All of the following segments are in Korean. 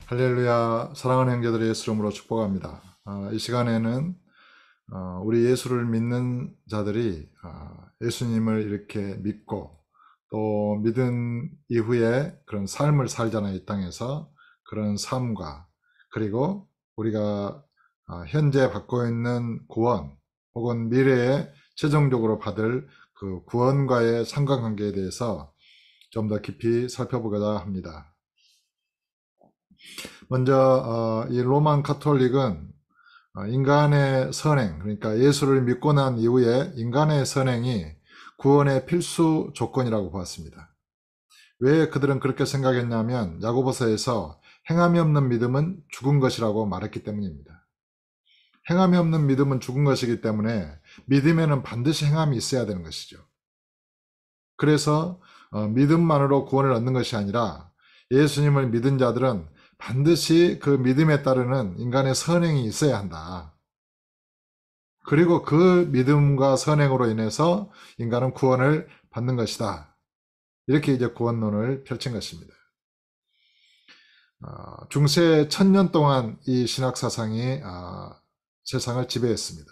할렐루야. 사랑하는 형제들의 예수 이름으로 축복합니다. 이 시간에는 우리 예수를 믿는 자들이 예수님을 이렇게 믿고 또 믿은 이후에 그런 삶을 살잖아요. 이 땅에서 그런 삶과 그리고 우리가 현재 받고 있는 구원 혹은 미래에 최종적으로 받을 그 구원과의 상관관계에 대해서 좀 더 깊이 살펴보고자 합니다. 먼저 이 로만 카톨릭은 인간의 선행, 그러니까 예수를 믿고 난 이후에 인간의 선행이 구원의 필수 조건이라고 보았습니다. 왜 그들은 그렇게 생각했냐면 야고보서에서 행함이 없는 믿음은 죽은 것이라고 말했기 때문입니다. 행함이 없는 믿음은 죽은 것이기 때문에 믿음에는 반드시 행함이 있어야 되는 것이죠. 그래서 믿음만으로 구원을 얻는 것이 아니라 예수님을 믿은 자들은 반드시 그 믿음에 따르는 인간의 선행이 있어야 한다. 그리고 그 믿음과 선행으로 인해서 인간은 구원을 받는 것이다. 이렇게 이제 구원론을 펼친 것입니다. 중세 1000년 동안 이 신학 사상이 세상을 지배했습니다.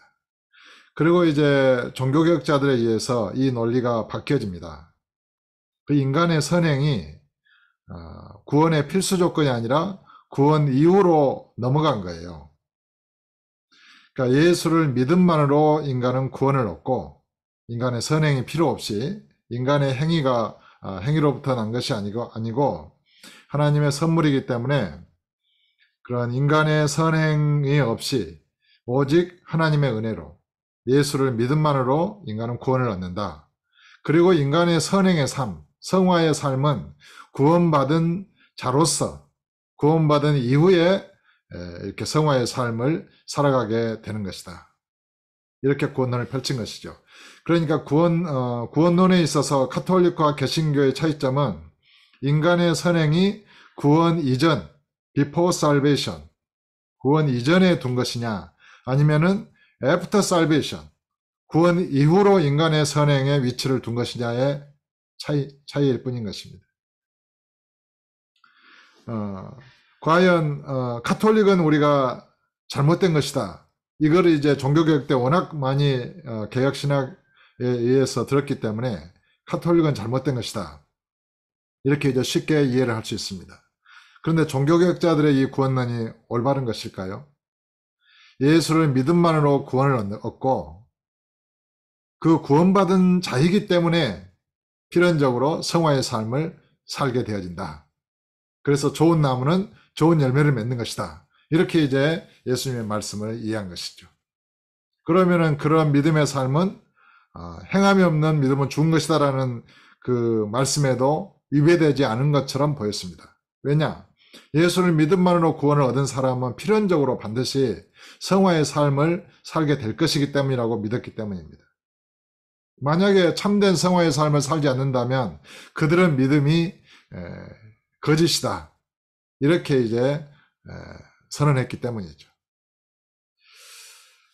그리고 이제 종교개혁자들에 의해서 이 논리가 바뀌어집니다. 그 인간의 선행이 구원의 필수 조건이 아니라 구원 이후로 넘어간 거예요. 그러니까 예수를 믿음만으로 인간은 구원을 얻고 인간의 선행이 필요 없이 인간의 행위가 행위로부터 난 것이 아니고 하나님의 선물이기 때문에 그런 인간의 선행이 없이 오직 하나님의 은혜로 예수를 믿음만으로 인간은 구원을 얻는다. 그리고 인간의 선행의 삶, 성화의 삶은 구원받은 자로서 구원받은 이후에 이렇게 성화의 삶을 살아가게 되는 것이다. 이렇게 구원론을 펼친 것이죠. 그러니까 구원론에 있어서 카톨릭과 개신교의 차이점은 인간의 선행이 구원 이전, before salvation, 구원 이전에 둔 것이냐 아니면은 after salvation, 구원 이후로 인간의 선행의 위치를 둔 것이냐의 차이일 뿐인 것입니다. 과연 카톨릭은 우리가 잘못된 것이다. 이거를 이제 종교개혁 때 워낙 많이 개혁신학에 의해서 들었기 때문에 카톨릭은 잘못된 것이다. 이렇게 이제 쉽게 이해를 할 수 있습니다. 그런데 종교개혁자들의 이 구원론이 올바른 것일까요? 예수를 믿음만으로 구원을 얻고 그 구원받은 자이기 때문에 필연적으로 성화의 삶을 살게 되어진다. 그래서 좋은 나무는 좋은 열매를 맺는 것이다. 이렇게 이제 예수님의 말씀을 이해한 것이죠. 그러면은 그런 믿음의 삶은 행함이 없는 믿음은 죽은 것이다라는 그 말씀에도 위배되지 않은 것처럼 보였습니다. 왜냐? 예수를 믿음만으로 구원을 얻은 사람은 필연적으로 반드시 성화의 삶을 살게 될 것이기 때문이라고 믿었기 때문입니다. 만약에 참된 성화의 삶을 살지 않는다면 그들은 믿음이 거짓이다. 이렇게 이제 선언했기 때문이죠.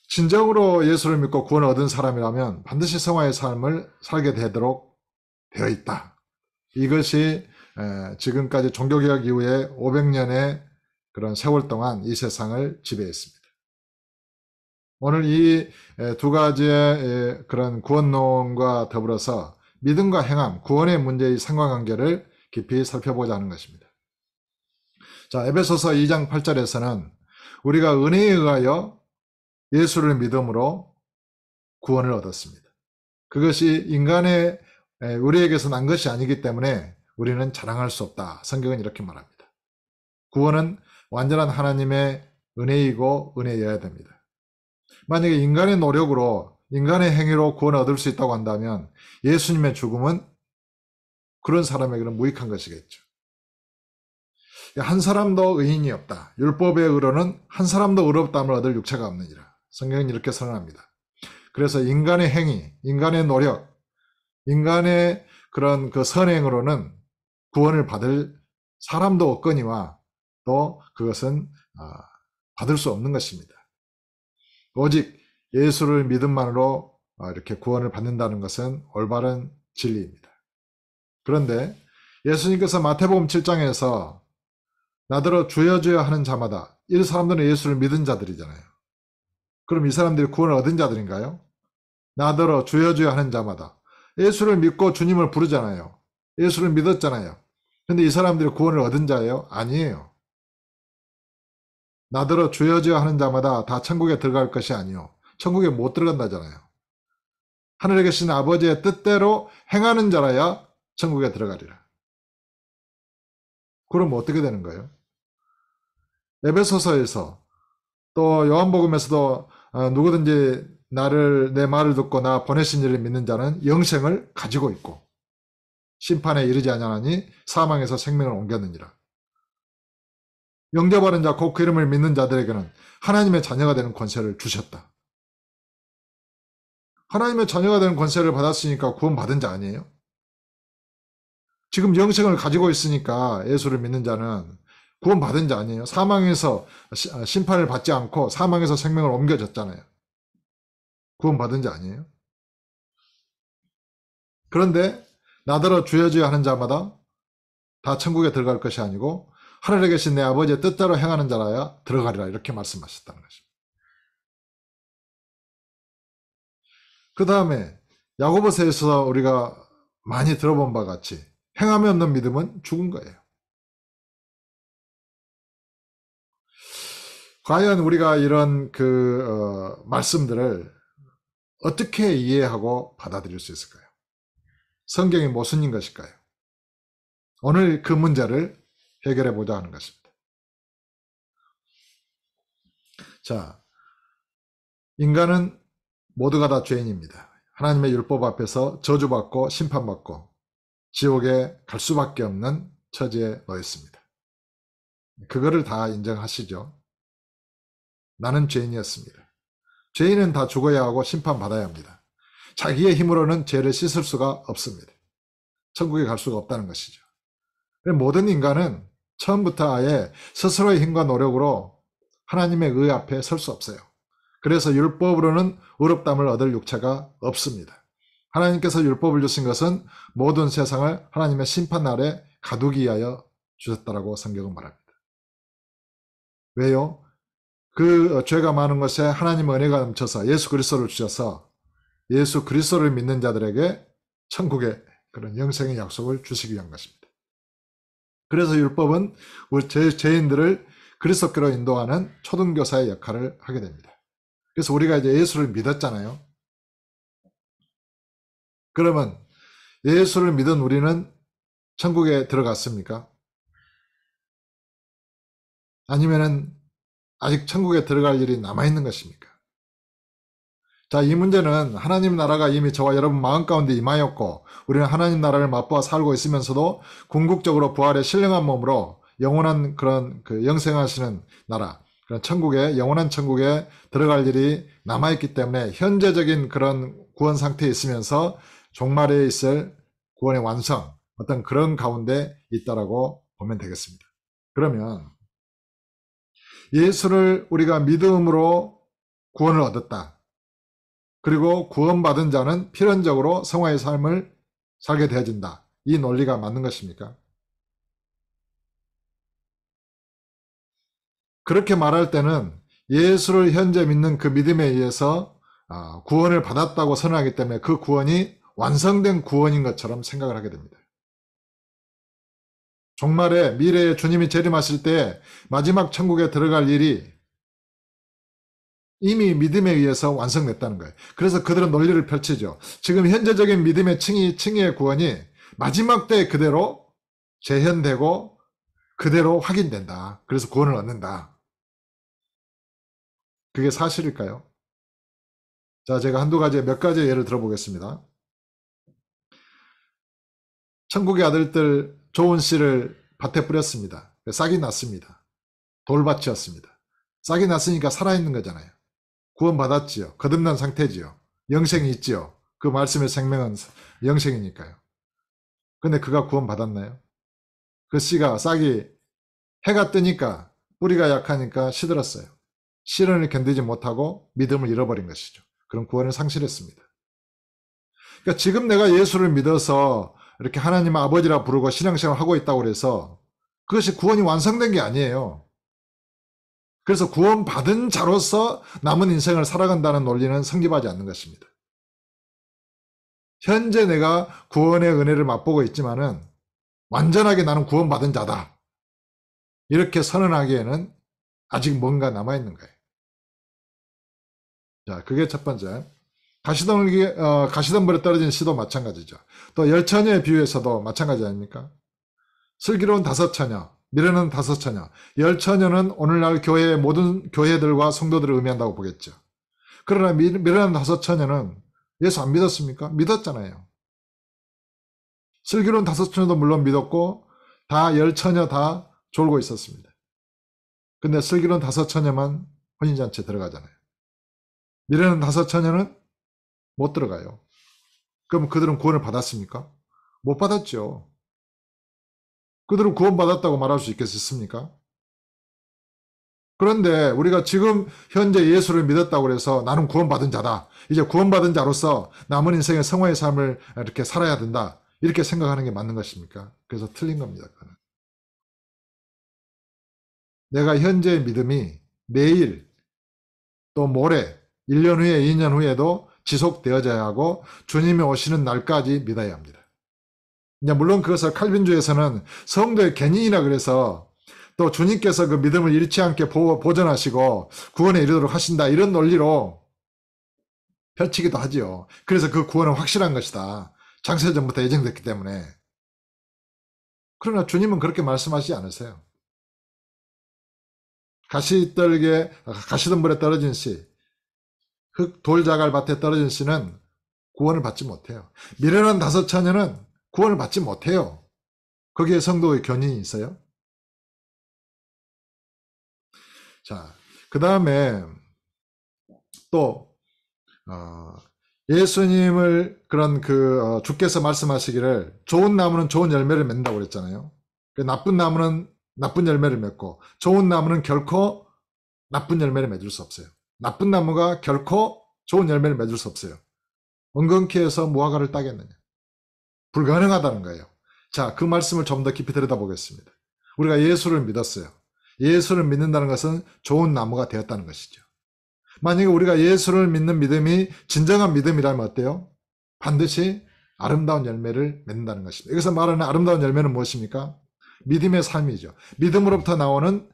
진정으로 예수를 믿고 구원을 얻은 사람이라면 반드시 성화의 삶을 살게 되도록 되어 있다. 이것이 지금까지 종교개혁 이후에 500년의 그런 세월 동안 이 세상을 지배했습니다. 오늘 이 두 가지의 그런 구원론과 더불어서 믿음과 행함, 구원의 문제의 상관관계를 깊이 살펴보자 하는 것입니다. 자, 에베소서 2장 8절에서는 우리가 은혜에 의하여 예수를 믿음으로 구원을 얻었습니다. 그것이 인간의 우리에게서 난 것이 아니기 때문에 우리는 자랑할 수 없다. 성경은 이렇게 말합니다. 구원은 완전한 하나님의 은혜이고 은혜여야 됩니다. 만약에 인간의 노력으로 인간의 행위로 구원을 얻을 수 있다고 한다면 예수님의 죽음은 그런 사람에게는 무익한 것이겠죠. 한 사람도 의인이 없다. 율법의 의로는 한 사람도 의롭다함을 얻을 육체가 없느니라. 성경은 이렇게 선언합니다. 그래서 인간의 행위, 인간의 노력, 인간의 그런 그 선행으로는 구원을 받을 사람도 없거니와 또 그것은 받을 수 없는 것입니다. 오직 예수를 믿음만으로 이렇게 구원을 받는다는 것은 올바른 진리입니다. 그런데 예수님께서 마태복음 7장에서 나더러 주여 주여 하는 자마다. 이 사람들은 예수를 믿은 자들이잖아요. 그럼 이 사람들이 구원을 얻은 자들인가요? 나더러 주여 주여 하는 자마다. 예수를 믿고 주님을 부르잖아요. 예수를 믿었잖아요. 근데 이 사람들이 구원을 얻은 자예요? 아니에요. 나더러 주여 주여 하는 자마다 다 천국에 들어갈 것이 아니요. 천국에 못 들어간다잖아요. 하늘에 계신 아버지의 뜻대로 행하는 자라야 천국에 들어가리라. 그럼 어떻게 되는 거예요? 에베소서에서 또 요한복음에서도 누구든지 내 말을 듣고 나 보내신 이를 믿는 자는 영생을 가지고 있고 심판에 이르지 아니하니 사망에서 생명을 옮겼느니라. 영접하는 자 곧 그 이름을 믿는 자들에게는 하나님의 자녀가 되는 권세를 주셨다. 하나님의 자녀가 되는 권세를 받았으니까 구원받은 자 아니에요? 지금 영생을 가지고 있으니까 예수를 믿는 자는 구원받은 자 아니에요? 사망에서 심판을 받지 않고 사망에서 생명을 옮겨졌잖아요. 구원받은 자 아니에요? 그런데 나더러 주여 주여 하는 자마다 다 천국에 들어갈 것이 아니고 하늘에 계신 내 아버지의 뜻대로 행하는 자라야 들어가리라 이렇게 말씀하셨다는 것입니다. 그 다음에 야고보서에서 우리가 많이 들어본 바와 같이 행함이 없는 믿음은 죽은 거예요. 과연 우리가 이런 말씀들을 어떻게 이해하고 받아들일 수 있을까요? 성경이 모순인 것일까요? 오늘 그 문제를 해결해 보자 하는 것입니다. 자, 인간은 모두가 다 죄인입니다. 하나님의 율법 앞에서 저주받고 심판받고 지옥에 갈 수밖에 없는 처지에 놓였습니다. 그거를 다 인정하시죠? 나는 죄인이었습니다. 죄인은 다 죽어야 하고 심판받아야 합니다. 자기의 힘으로는 죄를 씻을 수가 없습니다. 천국에 갈 수가 없다는 것이죠. 모든 인간은 처음부터 아예 스스로의 힘과 노력으로 하나님의 의 앞에 설 수 없어요. 그래서 율법으로는 의롭다함을 얻을 육체가 없습니다. 하나님께서 율법을 주신 것은 모든 세상을 하나님의 심판날에 가두기 위하여 주셨다라고 성경은 말합니다. 왜요? 그 죄가 많은 것에 하나님의 은혜가 넘쳐서 예수 그리스도를 주셔서 예수 그리스도를 믿는 자들에게 천국의 그런 영생의 약속을 주시기 위한 것입니다. 그래서 율법은 우리 죄인들을 그리스도께로 인도하는 초등교사의 역할을 하게 됩니다. 그래서 우리가 이제 예수를 믿었잖아요. 그러면 예수를 믿은 우리는 천국에 들어갔습니까? 아니면은 아직 천국에 들어갈 일이 남아있는 것입니까? 자, 이 문제는 하나님 나라가 이미 저와 여러분 마음 가운데 임하였고 우리는 하나님 나라를 맛보아 살고 있으면서도 궁극적으로 부활의 신령한 몸으로 영원한 그런 영생하시는 나라, 그런 천국에, 영원한 천국에 들어갈 일이 남아있기 때문에 현재적인 그런 구원 상태에 있으면서 종말에 있을 구원의 완성, 어떤 그런 가운데 있다라고 보면 되겠습니다. 그러면 예수를 우리가 믿음으로 구원을 얻었다. 그리고 구원받은 자는 필연적으로 성화의 삶을 살게 되어진다. 이 논리가 맞는 것입니까? 그렇게 말할 때는 예수를 현재 믿는 그 믿음에 의해서 구원을 받았다고 선언하기 때문에 그 구원이 완성된 구원인 것처럼 생각을 하게 됩니다. 종말에 미래에 주님이 재림하실 때 마지막 천국에 들어갈 일이 이미 믿음에 의해서 완성됐다는 거예요. 그래서 그들은 논리를 펼치죠. 지금 현재적인 믿음의 칭의의 구원이 마지막 때 그대로 재현되고 그대로 확인된다. 그래서 구원을 얻는다. 그게 사실일까요? 자, 제가 몇 가지 예를 들어보겠습니다. 천국의 아들들 좋은 씨를 밭에 뿌렸습니다. 싹이 났습니다. 돌밭이었습니다. 싹이 났으니까 살아있는 거잖아요. 구원받았지요. 거듭난 상태지요. 영생이 있지요. 그 말씀의 생명은 영생이니까요. 근데 그가 구원받았나요? 그 씨가 싹이 해가 뜨니까 뿌리가 약하니까 시들었어요. 시련을 견디지 못하고 믿음을 잃어버린 것이죠. 그런 구원을 상실했습니다. 그러니까 지금 내가 예수를 믿어서 이렇게 하나님 아버지라 부르고 신앙생활을 하고 있다고 해서 그것이 구원이 완성된 게 아니에요. 그래서 구원받은 자로서 남은 인생을 살아간다는 논리는 성립하지 않는 것입니다. 현재 내가 구원의 은혜를 맛보고 있지만은 완전하게 나는 구원받은 자다. 이렇게 선언하기에는 아직 뭔가 남아있는 거예요. 자, 그게 첫 번째. 가시덤불에 떨어진 시도 마찬가지죠. 또 열처녀의 비유에서도 마찬가지 아닙니까? 슬기로운 다섯 처녀, 미련한 다섯 처녀. 열처녀는 오늘날 교회의 모든 교회들과 성도들을 의미한다고 보겠죠. 그러나 미련한 다섯 처녀는 예수 안 믿었습니까? 믿었잖아요. 슬기로운 다섯 처녀도 물론 믿었고 다 열처녀 다 졸고 있었습니다. 근데 슬기로운 다섯 처녀만 혼인잔치에 들어가잖아요. 미련한 다섯 처녀는 못 들어가요. 그럼 그들은 구원을 받았습니까? 못 받았죠. 그들은 구원받았다고 말할 수 있겠습니까? 그런데 우리가 지금 현재 예수를 믿었다고 해서 나는 구원받은 자다. 이제 구원받은 자로서 남은 인생의 성화의 삶을 이렇게 살아야 된다. 이렇게 생각하는 게 맞는 것입니까? 그래서 틀린 겁니다. 그거는. 내가 현재의 믿음이 내일 또 모레 1년 후에 2년 후에도 지속되어져야 하고 주님이 오시는 날까지 믿어야 합니다. 이제 물론 그것을 칼빈주에서는 성도의 견인이라 그래서 또 주님께서 그 믿음을 잃지 않게 보존하시고 구원에 이르도록 하신다 이런 논리로 펼치기도 하지요. 그래서 그 구원은 확실한 것이다. 창세전부터 예정됐기 때문에. 그러나 주님은 그렇게 말씀하시지 않으세요. 가시덤불에 떨어진 씨, 돌자갈 밭에 떨어진 씨는 구원을 받지 못해요. 미련한 다섯 처녀는 구원을 받지 못해요. 거기에 성도의 견인이 있어요. 자, 그 다음에 또 예수님을 주께서 말씀하시기를 좋은 나무는 좋은 열매를 맺는다고 그랬잖아요. 나쁜 나무는 나쁜 열매를 맺고 좋은 나무는 결코 나쁜 열매를 맺을 수 없어요. 나쁜 나무가 결코 좋은 열매를 맺을 수 없어요. 엉겅퀴 해서 무화과를 따겠느냐. 불가능하다는 거예요. 자, 그 말씀을 좀 더 깊이 들여다보겠습니다. 우리가 예수를 믿었어요. 예수를 믿는다는 것은 좋은 나무가 되었다는 것이죠. 만약에 우리가 예수를 믿는 믿음이 진정한 믿음이라면 어때요? 반드시 아름다운 열매를 맺는다는 것입니다. 여기서 말하는 아름다운 열매는 무엇입니까? 믿음의 삶이죠. 믿음으로부터 나오는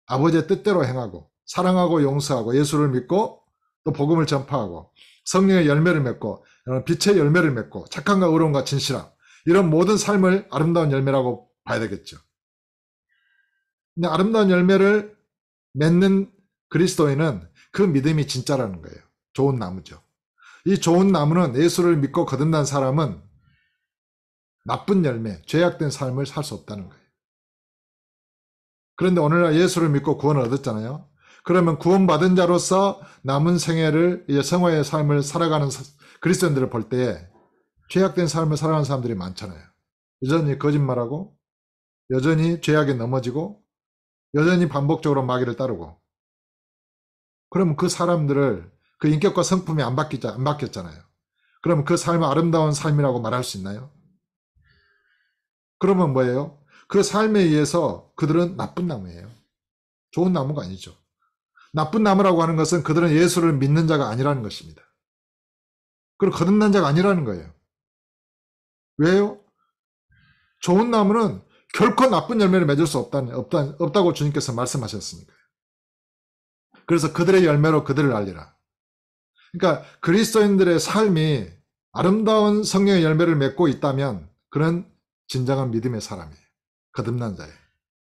아버지의 뜻대로 행하고 사랑하고 용서하고 예수를 믿고 또 복음을 전파하고 성령의 열매를 맺고 빛의 열매를 맺고 착함과 의로움과 진실함 이런 모든 삶을 아름다운 열매라고 봐야 되겠죠. 근데 아름다운 열매를 맺는 그리스도인은 그 믿음이 진짜라는 거예요. 좋은 나무죠. 이 좋은 나무는 예수를 믿고 거듭난 사람은 나쁜 열매, 죄악된 삶을 살 수 없다는 거예요. 그런데 오늘날 예수를 믿고 구원을 얻었잖아요. 그러면 구원받은 자로서 남은 생애를 이제 성화의 삶을 살아가는 그리스도인들을 볼 때에 죄악된 삶을 살아가는 사람들이 많잖아요. 여전히 거짓말하고 여전히 죄악에 넘어지고 여전히 반복적으로 마귀를 따르고 그러면 그 사람들을 그 인격과 성품이 안 바뀌었잖아요. 그러면 그 삶은 아름다운 삶이라고 말할 수 있나요? 그러면 뭐예요? 그 삶에 의해서 그들은 나쁜 나무예요. 좋은 나무가 아니죠. 나쁜 나무라고 하는 것은 그들은 예수를 믿는 자가 아니라는 것입니다. 그리고 거듭난 자가 아니라는 거예요. 왜요? 좋은 나무는 결코 나쁜 열매를 맺을 수 없다고 주님께서 말씀하셨으니까요. 그래서 그들의 열매로 그들을 알리라. 그러니까 그리스도인들의 삶이 아름다운 성령의 열매를 맺고 있다면 그는 진정한 믿음의 사람이에요. 거듭난 자예요.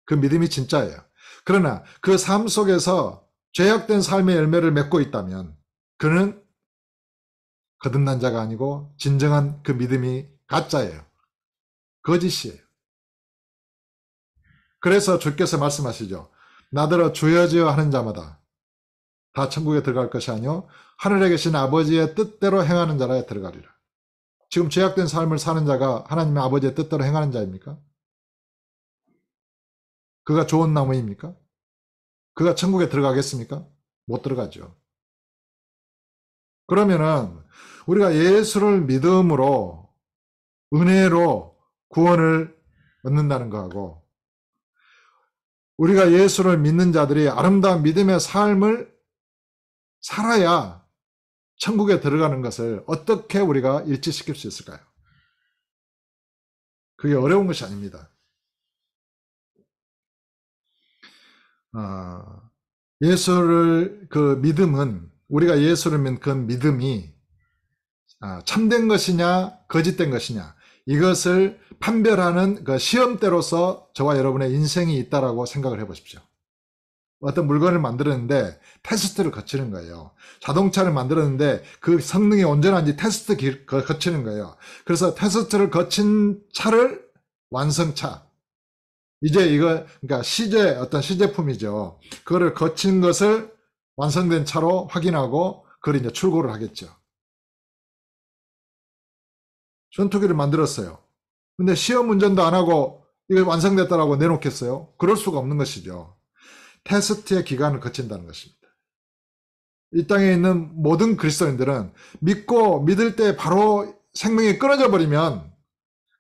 그 믿음이 진짜예요. 그러나 그 삶 속에서 죄악된 삶의 열매를 맺고 있다면 그는 거듭난 자가 아니고 진정한 그 믿음이 가짜예요. 거짓이에요. 그래서 주께서 말씀하시죠. 나더러 주여 주여 하는 자마다 다 천국에 들어갈 것이 아니요 하늘에 계신 아버지의 뜻대로 행하는 자라야 들어가리라. 지금 죄악된 삶을 사는 자가 하나님의 아버지의 뜻대로 행하는 자입니까? 그가 좋은 나무입니까? 그가 천국에 들어가겠습니까? 못 들어가죠. 그러면은 우리가 예수를 믿음으로 은혜로 구원을 얻는다는 거하고 우리가 예수를 믿는 자들이 아름다운 믿음의 삶을 살아야 천국에 들어가는 것을 어떻게 우리가 일치시킬 수 있을까요? 그게 어려운 것이 아닙니다. 예수를 그 믿음은 우리가 예수를 믿는 그 믿음이 참된 것이냐 거짓된 것이냐 이것을 판별하는 그 시험대로서 저와 여러분의 인생이 있다라고 생각을 해보십시오. 어떤 물건을 만들었는데 테스트를 거치는 거예요. 자동차를 만들었는데 그 성능이 온전한지 테스트 거치는 거예요. 그래서 테스트를 거친 차를 완성차. 이제 이거 그러니까 어떤 시제품이죠. 그거를 거친 것을 완성된 차로 확인하고 그걸 이제 출고를 하겠죠. 전투기를 만들었어요. 근데 시험 운전도 안 하고 이거 완성됐다라고 내놓겠어요? 그럴 수가 없는 것이죠. 테스트의 기간을 거친다는 것입니다. 이 땅에 있는 모든 그리스도인들은 믿고 믿을 때 바로 생명이 끊어져 버리면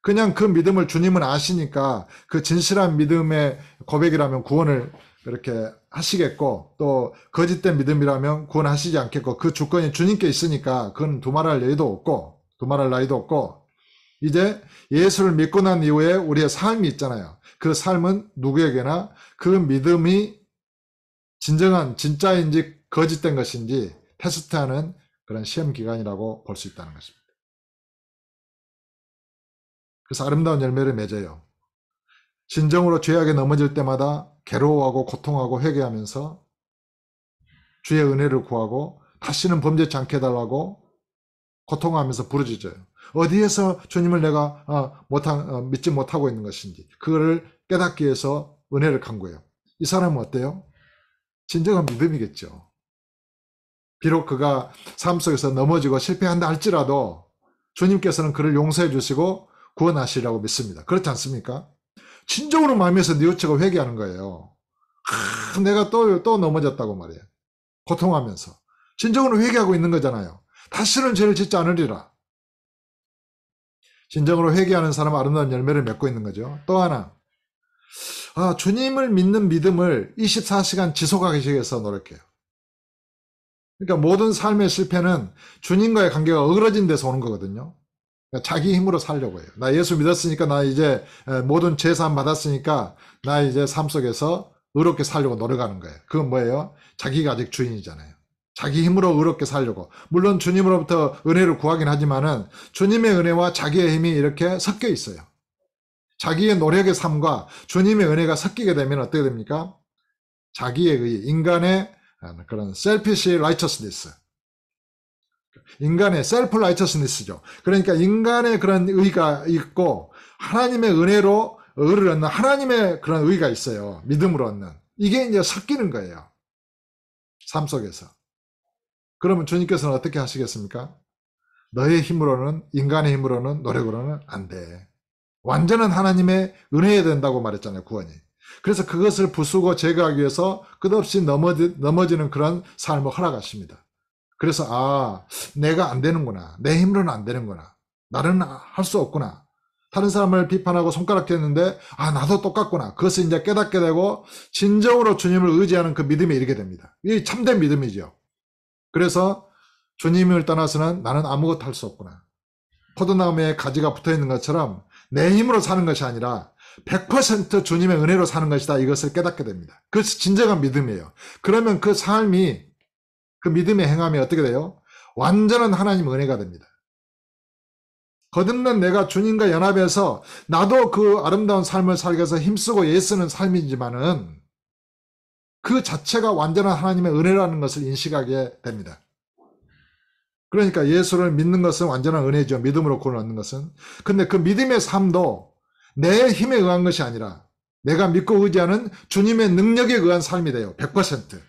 그냥 그 믿음을 주님은 아시니까 그 진실한 믿음의 고백이라면 구원을 이렇게 하시겠고 또 거짓된 믿음이라면 구원하시지 않겠고 그 주권이 주님께 있으니까 그건 두말할 나이도 없고 이제 예수를 믿고 난 이후에 우리의 삶이 있잖아요. 그 삶은 누구에게나 그 믿음이 진짜인지 거짓된 것인지 테스트하는 그런 시험 기간이라고 볼 수 있다는 것입니다. 그래서 아름다운 열매를 맺어요. 진정으로 죄악에 넘어질 때마다 괴로워하고 고통하고 회개하면서 주의 은혜를 구하고 다시는 범죄치 않게 해달라고 고통하면서 부르짖어요. 어디에서 주님을 내가 믿지 못하고 있는 것인지 그거를 깨닫기 위해서 은혜를 간구해요. 이 사람은 어때요? 진정한 믿음이겠죠. 비록 그가 삶 속에서 넘어지고 실패한다 할지라도 주님께서는 그를 용서해 주시고 구원하시리라고 믿습니다. 그렇지 않습니까? 진정으로 마음에서 뉘우치고 회개하는 거예요. 내가 또 넘어졌다고 말이에요. 고통하면서. 진정으로 회개하고 있는 거잖아요. 다시는 죄를 짓지 않으리라. 진정으로 회개하는 사람은 아름다운 열매를 맺고 있는 거죠. 또 하나, 주님을 믿는 믿음을 24시간 지속하기 위해서 노력해요. 그러니까 모든 삶의 실패는 주님과의 관계가 어그러진 데서 오는 거거든요. 그러니까 자기 힘으로 살려고 해요. 나 예수 믿었으니까 나 이제 모든 죄 사함 받았으니까 나 이제 삶 속에서 의롭게 살려고 노력하는 거예요. 그건 뭐예요? 자기가 아직 주인이잖아요. 자기 힘으로 의롭게 살려고. 물론 주님으로부터 은혜를 구하긴 하지만은 주님의 은혜와 자기의 힘이 이렇게 섞여 있어요. 자기의 노력의 삶과 주님의 은혜가 섞이게 되면 어떻게 됩니까? 자기의 인간의 그런 selfish righteousness. 인간의 self righteousness죠. 그러니까 인간의 그런 의가 있고 하나님의 은혜로 의를 얻는 하나님의 그런 의가 있어요. 믿음으로 얻는. 이게 이제 섞이는 거예요. 삶 속에서. 그러면 주님께서는 어떻게 하시겠습니까? 너의 힘으로는 인간의 힘으로는 노력으로는 안 돼. 완전한 하나님의 은혜여야 된다고 말했잖아요. 구원이. 그래서 그것을 부수고 제거하기 위해서 끝없이 넘어지는 그런 삶을 허락하십니다. 그래서 내가 안 되는구나. 내 힘으로는 안 되는구나. 나는 할 수 없구나. 다른 사람을 비판하고 손가락댔는데 나도 똑같구나. 그것을 이제 깨닫게 되고 진정으로 주님을 의지하는 그 믿음에 이르게 됩니다. 이게 참된 믿음이죠. 그래서 주님을 떠나서는 나는 아무것도 할 수 없구나. 포도나무에 가지가 붙어있는 것처럼 내 힘으로 사는 것이 아니라 100% 주님의 은혜로 사는 것이다. 이것을 깨닫게 됩니다. 그것이 진정한 믿음이에요. 그러면 그 삶이 그 믿음의 행함이 어떻게 돼요? 완전한 하나님의 은혜가 됩니다. 거듭난 내가 주님과 연합해서 나도 그 아름다운 삶을 살기 위해서 힘쓰고 애쓰는 삶이지만은 그 자체가 완전한 하나님의 은혜라는 것을 인식하게 됩니다. 그러니까 예수를 믿는 것은 완전한 은혜죠. 믿음으로 구원을 얻는 것은. 근데 그 믿음의 삶도 내 힘에 의한 것이 아니라 내가 믿고 의지하는 주님의 능력에 의한 삶이 돼요. 100%.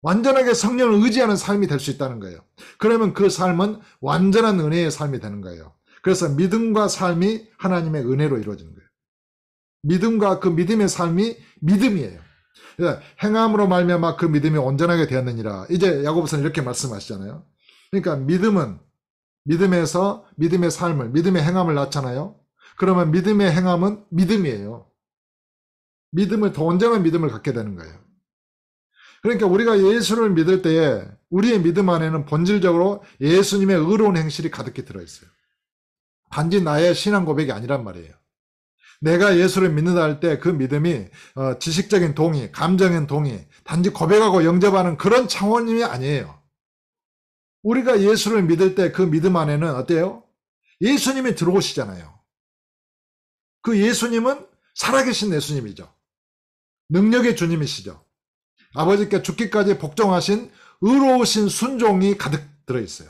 완전하게 성령을 의지하는 삶이 될 수 있다는 거예요. 그러면 그 삶은 완전한 은혜의 삶이 되는 거예요. 그래서 믿음과 삶이 하나님의 은혜로 이루어지는 거예요. 믿음과 그 믿음의 삶이 믿음이에요. 행함으로 말미암아 그 믿음이 온전하게 되었느니라. 이제 야고보서는 이렇게 말씀하시잖아요. 그러니까 믿음은 믿음에서 믿음의 삶을 믿음의 행함을 낳잖아요. 그러면 믿음의 행함은 믿음이에요. 더 온전한 믿음을 갖게 되는 거예요. 그러니까 우리가 예수를 믿을 때에 우리의 믿음 안에는 본질적으로 예수님의 의로운 행실이 가득히 들어있어요. 단지 나의 신앙 고백이 아니란 말이에요. 내가 예수를 믿는다 할 때 그 믿음이 지식적인 동의, 감정의 동의, 단지 고백하고 영접하는 그런 차원이 아니에요. 우리가 예수를 믿을 때 그 믿음 안에는 어때요? 예수님이 들어오시잖아요. 그 예수님은 살아계신 예수님이죠. 능력의 주님이시죠. 아버지께 죽기까지 복종하신 의로우신 순종이 가득 들어있어요.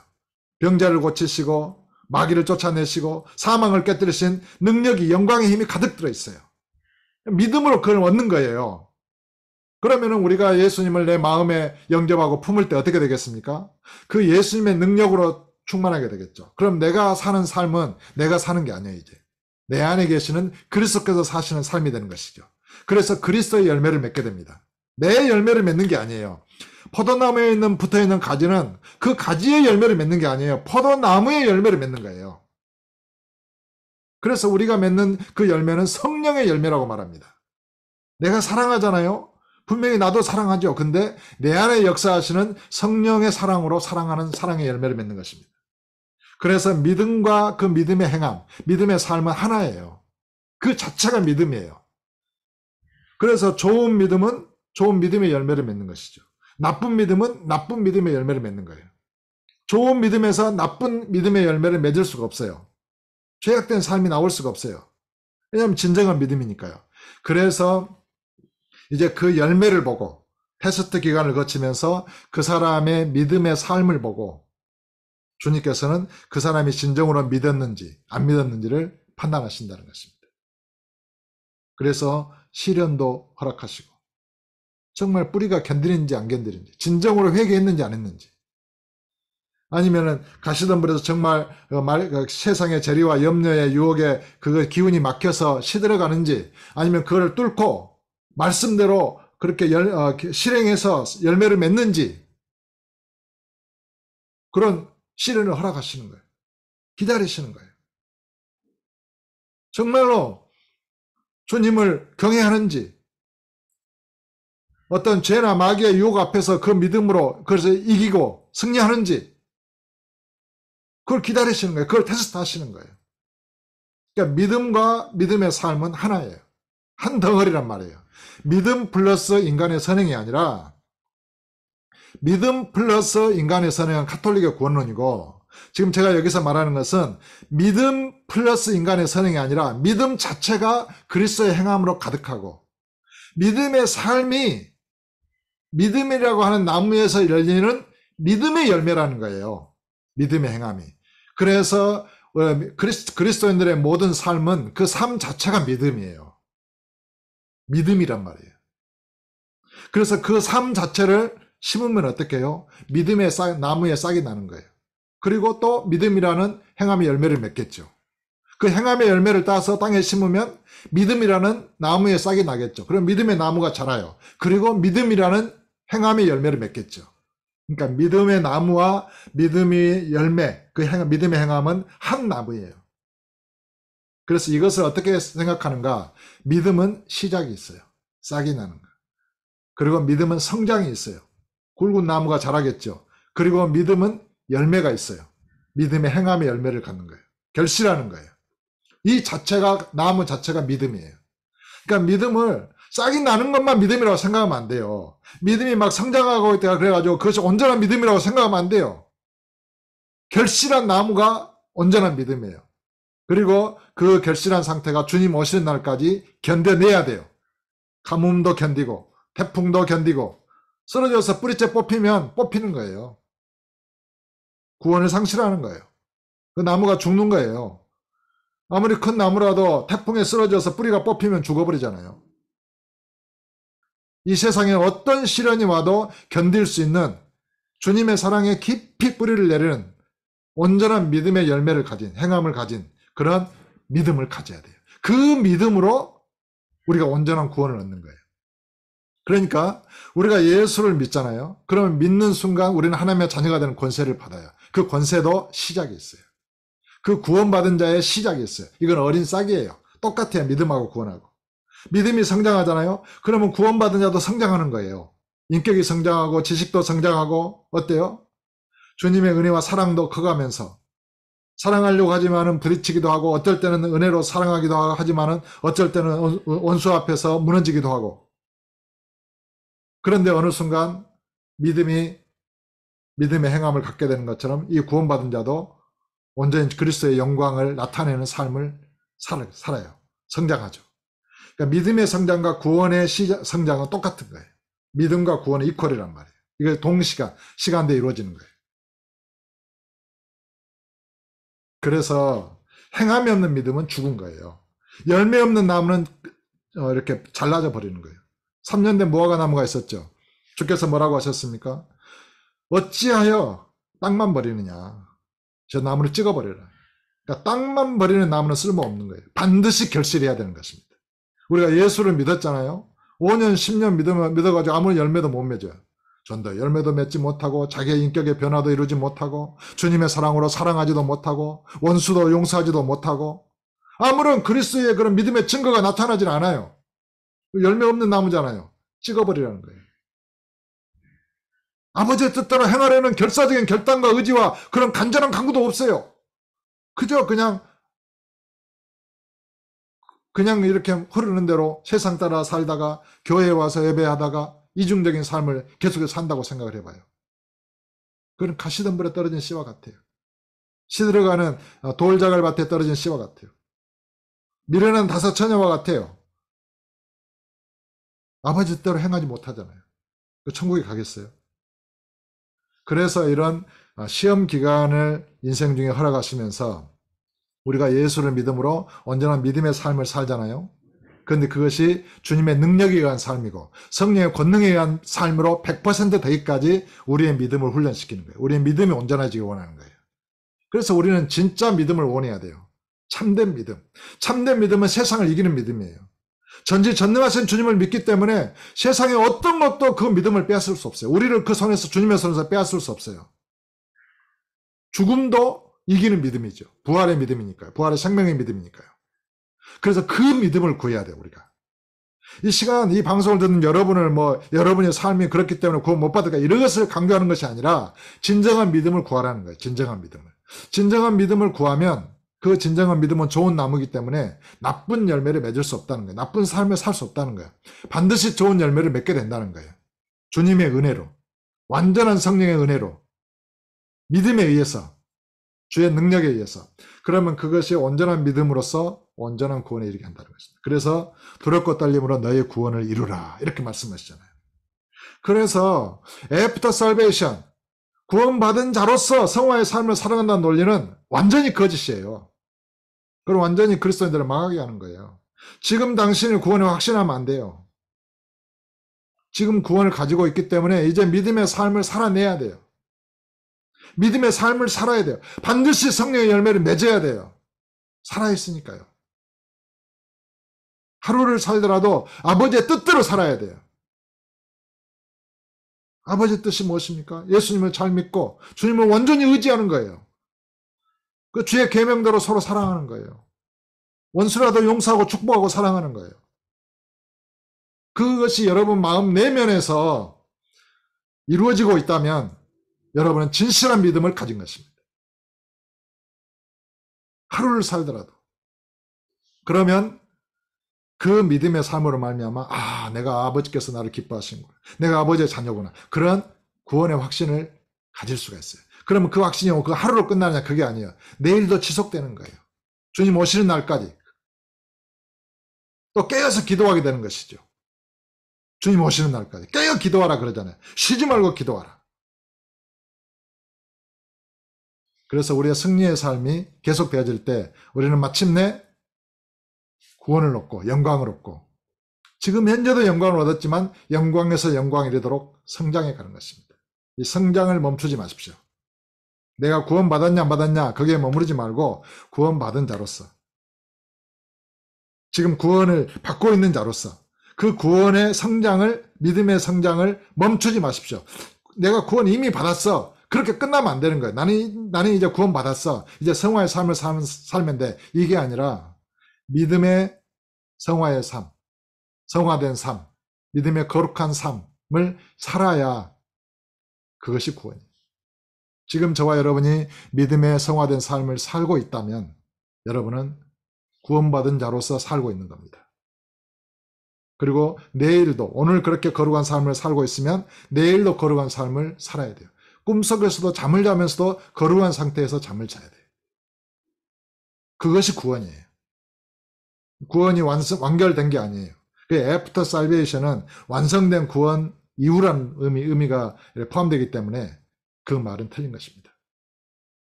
병자를 고치시고 마귀를 쫓아내시고 사망을 깨뜨리신 능력이, 영광의 힘이 가득 들어있어요. 믿음으로 그걸 얻는 거예요. 그러면 우리가 예수님을 내 마음에 영접하고 품을 때 어떻게 되겠습니까? 그 예수님의 능력으로 충만하게 되겠죠. 그럼 내가 사는 삶은 내가 사는 게 아니에요. 이제 내 안에 계시는 그리스도께서 사시는 삶이 되는 것이죠. 그래서 그리스도의 열매를 맺게 됩니다. 내 열매를 맺는 게 아니에요. 포도나무에 붙어있는 가지는 그 가지의 열매를 맺는 게 아니에요. 포도나무의 열매를 맺는 거예요. 그래서 우리가 맺는 그 열매는 성령의 열매라고 말합니다. 내가 사랑하잖아요. 분명히 나도 사랑하죠. 근데 내 안에 역사하시는 성령의 사랑으로 사랑하는 사랑의 열매를 맺는 것입니다. 그래서 믿음과 그 믿음의 행함, 믿음의 삶은 하나예요. 그 자체가 믿음이에요. 그래서 좋은 믿음은 좋은 믿음의 열매를 맺는 것이죠. 나쁜 믿음은 나쁜 믿음의 열매를 맺는 거예요. 좋은 믿음에서 나쁜 믿음의 열매를 맺을 수가 없어요. 죄악된 삶이 나올 수가 없어요. 왜냐하면 진정한 믿음이니까요. 그래서 이제 그 열매를 보고 테스트 기간을 거치면서 그 사람의 믿음의 삶을 보고 주님께서는 그 사람이 진정으로 믿었는지 안 믿었는지를 판단하신다는 것입니다. 그래서 시련도 허락하시고 정말 뿌리가 견디는지 안 견디는지, 진정으로 회개했는지 안 했는지, 아니면은 가시덤불에서 정말 세상의 재리와 염려의 유혹에 그 기운이 막혀서 시들어가는지, 아니면 그걸 뚫고 말씀대로 그렇게 실행해서 열매를 맺는지, 그런 시련을 허락하시는 거예요. 기다리시는 거예요. 정말로 주님을 경외하는지, 어떤 죄나 마귀의 유혹 앞에서 그 믿음으로 그것을 이기고 승리하는지, 그걸 기다리시는 거예요. 그걸 테스트 하시는 거예요. 그러니까 믿음과 믿음의 삶은 하나예요. 한 덩어리란 말이에요. 믿음 플러스 인간의 선행이 아니라, 믿음 플러스 인간의 선행은 가톨릭의 구원론이고, 지금 제가 여기서 말하는 것은 믿음 플러스 인간의 선행이 아니라 믿음 자체가 그리스도의 행함으로 가득하고, 믿음의 삶이 믿음이라고 하는 나무에서 열리는 믿음의 열매라는 거예요. 믿음의 행함이. 그래서 그리스도인들의 모든 삶은 그 삶 자체가 믿음이에요. 믿음이란 말이에요. 그래서 그 삶 자체를 심으면 어떻게 해요? 믿음의 나무에 싹이 나는 거예요. 그리고 또 믿음이라는 행함의 열매를 맺겠죠. 그 행함의 열매를 따서 땅에 심으면 믿음이라는 나무에 싹이 나겠죠. 그럼 믿음의 나무가 자라요. 그리고 믿음이라는 행함의 열매를 맺겠죠. 그러니까 믿음의 나무와 믿음의 열매, 믿음의 행함은 한 나무예요. 그래서 이것을 어떻게 생각하는가? 믿음은 시작이 있어요. 싹이 나는 거. 그리고 믿음은 성장이 있어요. 굵은 나무가 자라겠죠. 그리고 믿음은 열매가 있어요. 믿음의 행함의 열매를 갖는 거예요. 결실하는 거예요. 이 자체가, 나무 자체가 믿음이에요. 그러니까 믿음을 싹이 나는 것만 믿음이라고 생각하면 안 돼요. 믿음이 막 성장하고 있다가 그래가지고 그것이 온전한 믿음이라고 생각하면 안 돼요. 결실한 나무가 온전한 믿음이에요. 그리고 그 결실한 상태가 주님 오시는 날까지 견뎌내야 돼요. 가뭄도 견디고 태풍도 견디고 쓰러져서 뿌리째 뽑히면 뽑히는 거예요. 구원을 상실하는 거예요. 그 나무가 죽는 거예요. 아무리 큰 나무라도 태풍에 쓰러져서 뿌리가 뽑히면 죽어버리잖아요. 이 세상에 어떤 시련이 와도 견딜 수 있는 주님의 사랑에 깊이 뿌리를 내리는 온전한 믿음의 열매를 가진, 행함을 가진 그런 믿음을 가져야 돼요. 그 믿음으로 우리가 온전한 구원을 얻는 거예요. 그러니까 우리가 예수를 믿잖아요. 그러면 믿는 순간 우리는 하나님의 자녀가 되는 권세를 받아요. 그 권세도 시작이 있어요. 그 구원받은 자의 시작이 있어요. 이건 어린 싹이에요. 똑같아요. 믿음하고 구원하고. 믿음이 성장하잖아요. 그러면 구원받은 자도 성장하는 거예요. 인격이 성장하고 지식도 성장하고 어때요? 주님의 은혜와 사랑도 커가면서 사랑하려고 하지만은 부딪히기도 하고 어쩔 때는 은혜로 사랑하기도 하지만은 어쩔 때는 원수 앞에서 무너지기도 하고 그런데 어느 순간 믿음의 행함을 갖게 되는 것처럼 이 구원받은 자도 온전히 그리스도의 영광을 나타내는 삶을 살아요. 성장하죠. 그러니까 믿음의 성장과 구원의 성장은 똑같은 거예요. 믿음과 구원은 이퀄이란 말이에요. 이게 시간대에 이루어지는 거예요. 그래서 행함이 없는 믿음은 죽은 거예요. 열매 없는 나무는 이렇게 잘라져 버리는 거예요. 3년 된 무화과 나무가 있었죠. 주께서 뭐라고 하셨습니까? 어찌하여 땅만 버리느냐. 저 나무를 찍어버려라. 그러니까 땅만 버리는 나무는 쓸모없는 거예요. 반드시 결실해야 되는 것입니다. 우리가 예수를 믿었잖아요. 5년 10년 믿어가지고 아무리 열매도 못 맺어요. 전도 열매도 맺지 못하고 자기의 인격의 변화도 이루지 못하고 주님의 사랑으로 사랑하지도 못하고 원수도 용서하지도 못하고 아무런 그리스도의 그런 믿음의 증거가 나타나질 않아요. 열매 없는 나무잖아요. 찍어버리라는 거예요. 아버지의 뜻대로 행하려는 결사적인 결단과 의지와 그런 간절한 강구도 없어요. 그저 그냥 이렇게 흐르는 대로 세상 따라 살다가 교회에 와서 예배하다가 이중적인 삶을 계속해서 산다고 생각을 해봐요. 그건 가시덤불에 떨어진 씨와 같아요. 시들어가는 돌자갈밭에 떨어진 씨와 같아요. 미련한 다섯 처녀와 같아요. 아버지 뜻대로 행하지 못하잖아요. 천국에 가겠어요? 그래서 이런 시험 기간을 인생 중에 허락하시면서 우리가 예수를 믿음으로 온전한 믿음의 삶을 살잖아요. 그런데 그것이 주님의 능력에 의한 삶이고 성령의 권능에 의한 삶으로 100% 되기까지 우리의 믿음을 훈련시키는 거예요. 우리의 믿음이 온전해지기 원하는 거예요. 그래서 우리는 진짜 믿음을 원해야 돼요. 참된 믿음. 참된 믿음은 세상을 이기는 믿음이에요. 전지전능하신 주님을 믿기 때문에 세상에 어떤 것도 그 믿음을 빼앗을 수 없어요. 우리를 그 손에서 주님의 손에서 빼앗을 수 없어요. 죽음도 이기는 믿음이죠. 부활의 믿음이니까요. 부활의 생명의 믿음이니까요. 그래서 그 믿음을 구해야 돼요, 우리가. 이 시간, 이 방송을 듣는 여러분의 삶이 그렇기 때문에 구원 못 받을까 이런 것을 강조하는 것이 아니라 진정한 믿음을 구하라는 거예요. 진정한 믿음을. 진정한 믿음을 구하면 그 진정한 믿음은 좋은 나무이기 때문에 나쁜 열매를 맺을 수 없다는 거예요. 나쁜 삶을 살 수 없다는 거예요. 반드시 좋은 열매를 맺게 된다는 거예요. 주님의 은혜로, 완전한 성령의 은혜로, 믿음에 의해서, 주의 능력에 의해서. 그러면 그것이 온전한 믿음으로써 온전한 구원에 이르게 한다는 것입니다. 그래서 두렵고 떨림으로 너의 구원을 이루라 이렇게 말씀하시잖아요. 그래서 after salvation, 구원받은 자로서 성화의 삶을 살아간다는 논리는 완전히 거짓이에요. 그럼 완전히 그리스도인들을 망하게 하는 거예요. 지금 당신이 구원을 확신하면 안 돼요. 지금 구원을 가지고 있기 때문에 이제 믿음의 삶을 살아내야 돼요. 믿음의 삶을 살아야 돼요. 반드시 성령의 열매를 맺어야 돼요. 살아있으니까요. 하루를 살더라도 아버지의 뜻대로 살아야 돼요. 아버지의 뜻이 무엇입니까? 예수님을 잘 믿고 주님을 완전히 의지하는 거예요. 그 주의 계명대로 서로 사랑하는 거예요. 원수라도 용서하고 축복하고 사랑하는 거예요. 그것이 여러분 마음 내면에서 이루어지고 있다면 여러분은 진실한 믿음을 가진 것입니다. 하루를 살더라도. 그러면 그 믿음의 삶으로 말미암아 내가 아버지께서 나를 기뻐하시는구나. 내가 아버지의 자녀구나. 그런 구원의 확신을 가질 수가 있어요. 그러면 그 확신이 그 하루로 끝나느냐 그게 아니에요. 내일도 지속되는 거예요. 주님 오시는 날까지. 또 깨어서 기도하게 되는 것이죠. 주님 오시는 날까지. 깨어 기도하라 그러잖아요. 쉬지 말고 기도하라. 그래서 우리의 승리의 삶이 계속되어질 때 우리는 마침내 구원을 얻고 영광을 얻고 지금 현재도 영광을 얻었지만 영광에서 영광이 이르도록 성장해 가는 것입니다. 이 성장을 멈추지 마십시오. 내가 구원받았냐 안 받았냐 거기에 머무르지 말고 구원받은 자로서 지금 구원을 받고 있는 자로서 그 구원의 성장을 믿음의 성장을 멈추지 마십시오. 내가 구원 이미 받았어. 그렇게 끝나면 안 되는 거예요. 나는 이제 구원 받았어. 이제 성화의 삶을 살면 돼. 이게 아니라 믿음의 성화의 삶, 성화된 삶, 믿음의 거룩한 삶을 살아야 그것이 구원이에요. 지금 저와 여러분이 믿음의 성화된 삶을 살고 있다면 여러분은 구원받은 자로서 살고 있는 겁니다. 그리고 내일도, 오늘 그렇게 거룩한 삶을 살고 있으면 내일도 거룩한 삶을 살아야 돼요. 꿈속에서도 잠을 자면서도 거룩한 상태에서 잠을 자야 돼요. 그것이 구원이에요. 구원이 완결된 게 아니에요. 애프터 살베이션은 완성된 구원 이후라는 의미가 포함되기 때문에 그 말은 틀린 것입니다.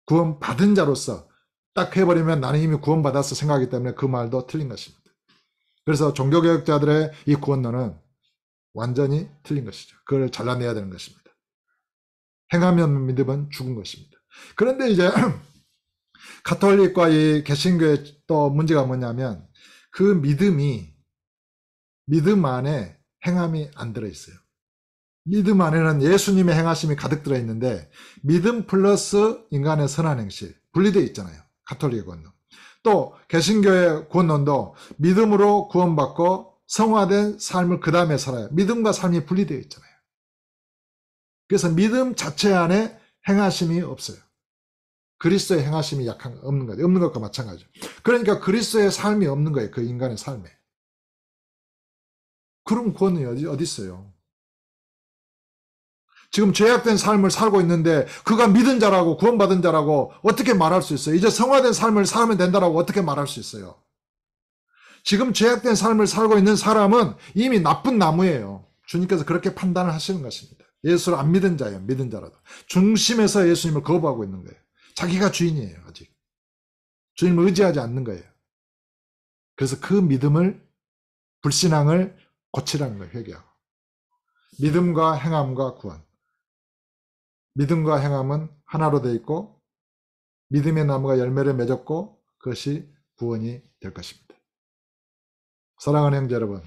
구원 받은 자로서 딱 해버리면 나는 이미 구원 받았어 생각하기 때문에 그 말도 틀린 것입니다. 그래서 종교개혁자들의 이 구원론은 완전히 틀린 것이죠. 그걸 잘라내야 되는 것입니다. 행하면 믿음은 죽은 것입니다. 그런데 이제 가톨릭과 이 개신교의 또 문제가 뭐냐면 그 믿음 안에 행함이 안 들어있어요. 믿음 안에는 예수님의 행하심이 가득 들어있는데 믿음 플러스 인간의 선한 행실 분리되어 있잖아요. 가톨릭의 구원론. 또 개신교의 구원론도 믿음으로 구원받고 성화된 삶을 그 다음에 살아요. 믿음과 삶이 분리되어 있잖아요. 그래서 믿음 자체 안에 행하심이 없어요. 그리스도의 행하심이 없는 거예요. 없는 것과 마찬가지죠. 그러니까 그리스도의 삶이 없는 거예요. 그 인간의 삶에. 그럼 구원이 어디 있어요? 지금 죄악된 삶을 살고 있는데 그가 믿은 자라고 구원받은 자라고 어떻게 말할 수 있어요? 이제 성화된 삶을 살면 된다라고 어떻게 말할 수 있어요? 지금 죄악된 삶을 살고 있는 사람은 이미 나쁜 나무예요. 주님께서 그렇게 판단을 하시는 것입니다. 예수를 안 믿은 자예요. 믿은 자라도. 중심에서 예수님을 거부하고 있는 거예요. 자기가 주인이에요. 아직. 주님을 의지하지 않는 거예요. 그래서 그 믿음을 불신앙을 고치라는 거예요. 회개하고. 믿음과 행함과 구원. 믿음과 행함은 하나로 되어 있고 믿음의 나무가 열매를 맺었고 그것이 구원이 될 것입니다. 사랑하는 형제 여러분,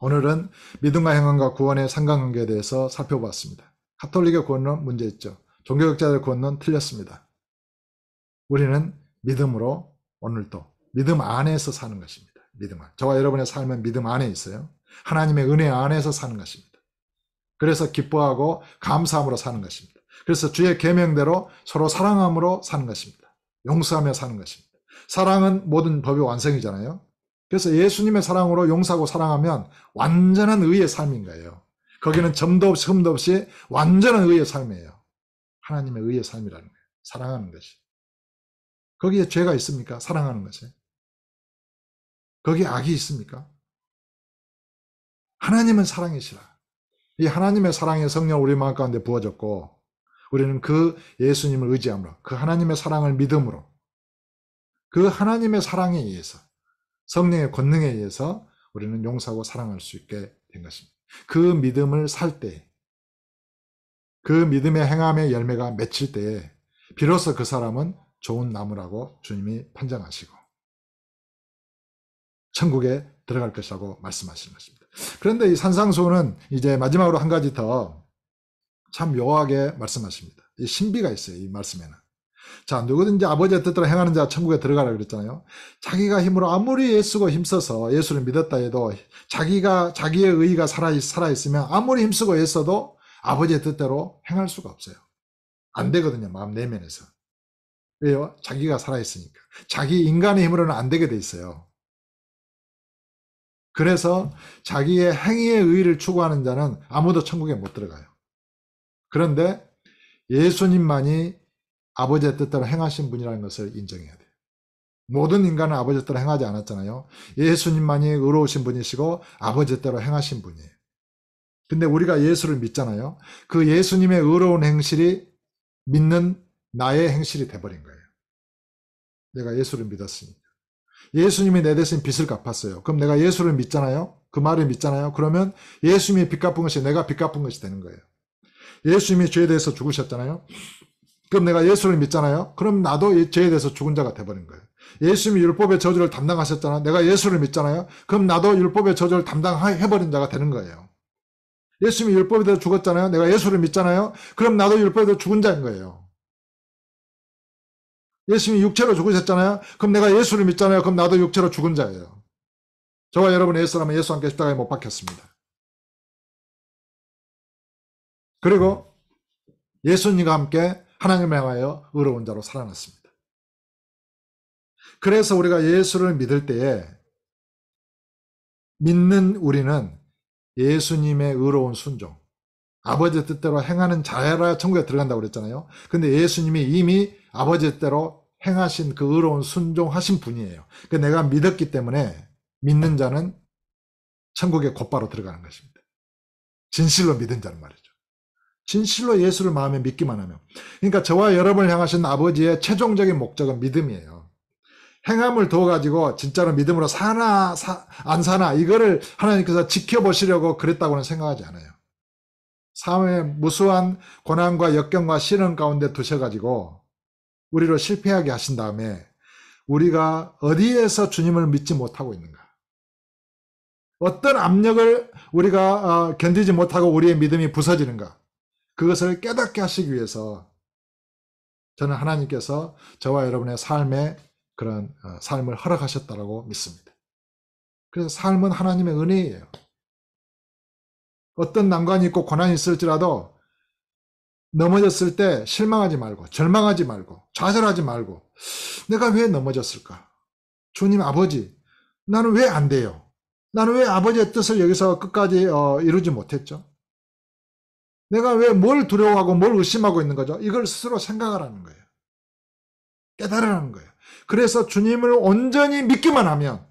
오늘은 믿음과 행함과 구원의 상관관계에 대해서 살펴봤습니다. 가톨릭의 구원론 문제 있죠. 종교개혁자들의 구원론 틀렸습니다. 우리는 믿음으로 오늘도 믿음 안에서 사는 것입니다. 믿음 안. 저와 여러분의 삶은 믿음 안에 있어요. 하나님의 은혜 안에서 사는 것입니다. 그래서 기뻐하고 감사함으로 사는 것입니다. 그래서 주의 계명대로 서로 사랑함으로 사는 것입니다. 용서하며 사는 것입니다. 사랑은 모든 법의 완성이잖아요. 그래서 예수님의 사랑으로 용서하고 사랑하면 완전한 의의 삶인 거예요. 거기는 점도 없이 흠도 없이 완전한 의의 삶이에요. 하나님의 의의 삶이라는 거예요. 사랑하는 것이. 거기에 죄가 있습니까? 사랑하는 것이. 거기에 악이 있습니까? 하나님은 사랑이시라. 이 하나님의 사랑의 성령 우리 마음 가운데 부어졌고 우리는 그 예수님을 의지함으로 그 하나님의 사랑을 믿음으로 그 하나님의 사랑에 의해서 성령의 권능에 의해서 우리는 용서하고 사랑할 수 있게 된 것입니다. 그 믿음을 살 때 그 믿음의 행함의 열매가 맺힐 때에 비로소 그 사람은 좋은 나무라고 주님이 판정하시고 천국에 들어갈 것이라고 말씀하시는 것입니다. 그런데 이 산상수훈은 이제 마지막으로 한 가지 더 참 묘하게 말씀하십니다. 이 신비가 있어요. 이 말씀에는. 자, 누구든지 아버지의 뜻대로 행하는 자가 천국에 들어가라 그랬잖아요. 자기가 힘으로 아무리 애쓰고 힘써서 예수를 믿었다 해도 자기의 의의가 살아있으면 아무리 힘쓰고 애써도 아버지의 뜻대로 행할 수가 없어요. 안 되거든요. 마음 내면에서. 왜요? 자기가 살아있으니까. 자기 인간의 힘으로는 안 되게 돼 있어요. 그래서 자기의 행위의 의의를 추구하는 자는 아무도 천국에 못 들어가요. 그런데 예수님만이 아버지의 뜻대로 행하신 분이라는 것을 인정해야 돼요. 모든 인간은 아버지의 뜻대로 행하지 않았잖아요. 예수님만이 의로우신 분이시고 아버지의 뜻대로 행하신 분이에요. 근데 우리가 예수를 믿잖아요. 그 예수님의 의로운 행실이 믿는 나의 행실이 돼버린 거예요. 내가 예수를 믿었으니까. 예수님이 내 대신 빚을 갚았어요. 그럼 내가 예수를 믿잖아요. 그 말을 믿잖아요. 그러면 예수님이 빚 갚은 것이 내가 빚 갚은 것이 되는 거예요. 예수님이 죄에 대해서 죽으셨잖아요. 그럼 내가 예수를 믿잖아요. 그럼 나도 죄에 대해서 죽은 자가 돼버린 거예요. 예수님이 율법의 저주를 담당하셨잖아요. 내가 예수를 믿잖아요. 그럼 나도 율법의 저주를 담당해버린 자가 되는 거예요. 예수님이 율법에 대해서 죽었잖아요. 내가 예수를 믿잖아요. 그럼 나도 율법에 대해서 죽은 자인 거예요. 예수님이 육체로 죽으셨잖아요. 그럼 내가 예수를 믿잖아요. 그럼 나도 육체로 죽은 자예요. 저와 여러분의 예수라면 예수와 함께 십자가에 못 박혔습니다. 그리고 예수님과 함께 하나님을 향하여 의로운 자로 살아났습니다. 그래서 우리가 예수를 믿을 때에 믿는 우리는 예수님의 의로운 순종, 아버지 뜻대로 행하는 자라 천국에 들어간다고 그랬잖아요. 근데 예수님이 이미 아버지 뜻대로 행하신 그 의로운 순종하신 분이에요. 그러니까 내가 믿었기 때문에 믿는 자는 천국에 곧바로 들어가는 것입니다. 진실로 믿은 자는 말이죠. 진실로 예수를 마음에 믿기만 하면. 그러니까 저와 여러분을 향하신 아버지의 최종적인 목적은 믿음이에요. 행함을 두어가지고 진짜로 믿음으로 사나 안 사나 이거를 하나님께서 지켜보시려고 그랬다고는 생각하지 않아요. 삶의 무수한 고난과 역경과 시련 가운데 두셔가지고 우리를 실패하게 하신 다음에 우리가 어디에서 주님을 믿지 못하고 있는가, 어떤 압력을 우리가 견디지 못하고 우리의 믿음이 부서지는가, 그것을 깨닫게 하시기 위해서 저는 하나님께서 저와 여러분의 삶에 그런 삶을 허락하셨다고 믿습니다. 그래서 삶은 하나님의 은혜예요. 어떤 난관이 있고 고난이 있을지라도 넘어졌을 때 실망하지 말고 절망하지 말고 좌절하지 말고 내가 왜 넘어졌을까? 주님 아버지, 나는 왜 안 돼요? 나는 왜 아버지의 뜻을 여기서 끝까지 이루지 못했죠? 내가 왜 뭘 두려워하고 뭘 의심하고 있는 거죠? 이걸 스스로 생각하라는 거예요. 깨달으라는 거예요. 그래서 주님을 온전히 믿기만 하면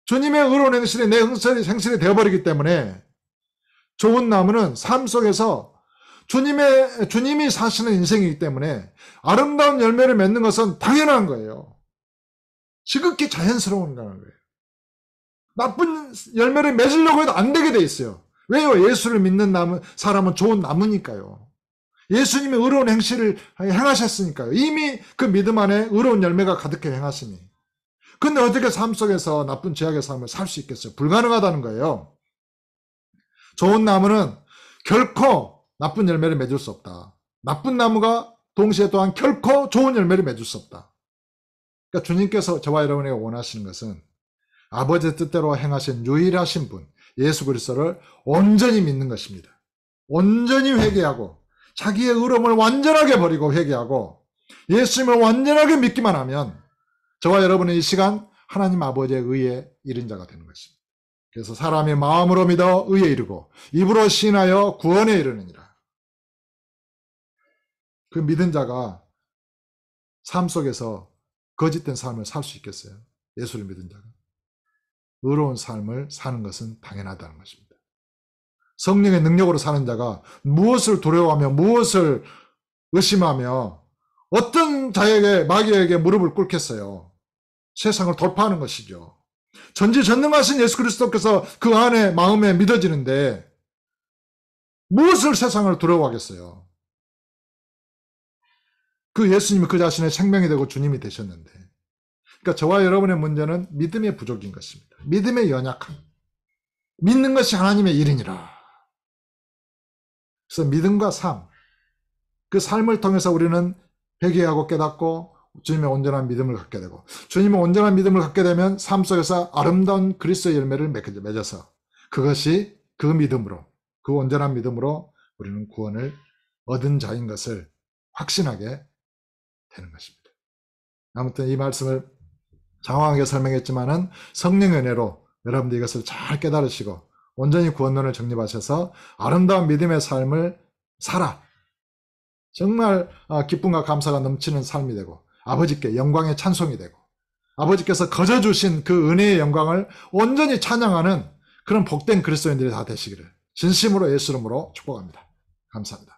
주님의 의로운 행실이 내 행실이 되어버리기 때문에 좋은 나무는 삶 속에서 주님이 사시는 인생이기 때문에 아름다운 열매를 맺는 것은 당연한 거예요. 지극히 자연스러운 거예요. 나쁜 열매를 맺으려고 해도 안 되게 돼 있어요. 왜요? 예수를 믿는 사람은 좋은 나무니까요. 예수님이 의로운 행실을 행하셨으니까요. 이미 그 믿음 안에 의로운 열매가 가득해 행하시니. 근데 어떻게 삶 속에서 나쁜 죄악의 삶을 살 수 있겠어요? 불가능하다는 거예요. 좋은 나무는 결코 나쁜 열매를 맺을 수 없다. 나쁜 나무가 동시에 또한 결코 좋은 열매를 맺을 수 없다. 그러니까 주님께서 저와 여러분에게 원하시는 것은 아버지의 뜻대로 행하신 유일하신 분 예수 그리스도를 온전히 믿는 것입니다. 온전히 회개하고 자기의 의로움을 완전하게 버리고 회개하고 예수님을 완전하게 믿기만 하면 저와 여러분은 이 시간 하나님 아버지의 의에 이른 자가 되는 것입니다. 그래서 사람이 마음으로 믿어 의에 이르고 입으로 시인하여 구원에 이르느니라. 그 믿은 자가 삶 속에서 거짓된 삶을 살 수 있겠어요? 예수를 믿은 자가. 의로운 삶을 사는 것은 당연하다는 것입니다. 성령의 능력으로 사는 자가 무엇을 두려워하며 무엇을 의심하며 어떤 자에게 마귀에게 무릎을 꿇겠어요? 세상을 돌파하는 것이죠. 전지전능하신 예수 그리스도께서 그 안에 마음에 믿어지는데 무엇을 세상을 두려워하겠어요? 그 예수님이 그 자신의 생명이 되고 주님이 되셨는데, 그러니까 저와 여러분의 문제는 믿음의 부족인 것입니다. 믿음의 연약함. 믿는 것이 하나님의 일이니라. 그래서 믿음과 삶, 그 삶을 통해서 우리는 회개하고 깨닫고 주님의 온전한 믿음을 갖게 되고, 주님의 온전한 믿음을 갖게 되면 삶 속에서 아름다운 그리스도의 열매를 맺어서 그것이 그 믿음으로, 그 온전한 믿음으로 우리는 구원을 얻은 자인 것을 확신하게 되는 것입니다. 아무튼 이 말씀을 장황하게 설명했지만은 성령의 은혜로 여러분들 이것을 잘 깨달으시고 온전히 구원론을 정립하셔서 아름다운 믿음의 삶을 살아 정말 기쁨과 감사가 넘치는 삶이 되고 아버지께 영광의 찬송이 되고 아버지께서 거저 주신 그 은혜의 영광을 온전히 찬양하는 그런 복된 그리스도인들이 다 되시기를 진심으로 예수 이름으로 축복합니다. 감사합니다.